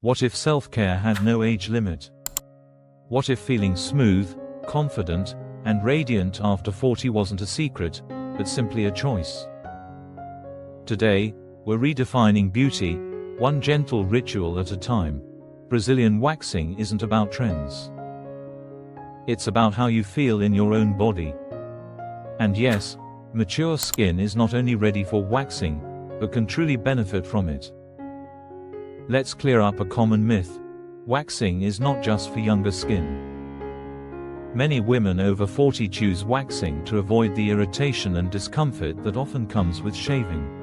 What if self-care had no age limit? What if feeling smooth, confident, and radiant after 40 wasn't a secret, but simply a choice? Today, we're redefining beauty, one gentle ritual at a time. Brazilian waxing isn't about trends. It's about how you feel in your own body. And yes, mature skin is not only ready for waxing, but can truly benefit from it. Let's clear up a common myth. Waxing is not just for younger skin. Many women over 40 choose waxing to avoid the irritation and discomfort that often comes with shaving.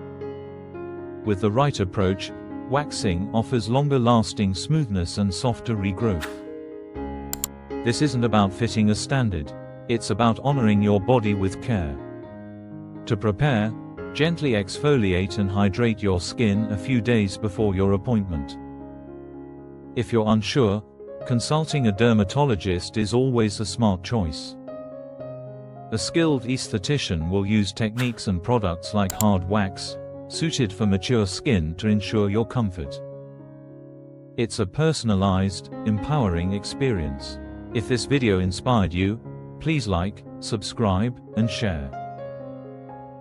With the right approach, waxing offers longer-lasting smoothness and softer regrowth. This isn't about fitting a standard, it's about honoring your body with care. To prepare, gently exfoliate and hydrate your skin a few days before your appointment. If you're unsure, consulting a dermatologist is always a smart choice. A skilled esthetician will use techniques and products like hard wax, suited for mature skin to ensure your comfort. It's a personalized, empowering experience. If this video inspired you, please like, subscribe, and share.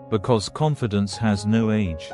Because confidence has no age.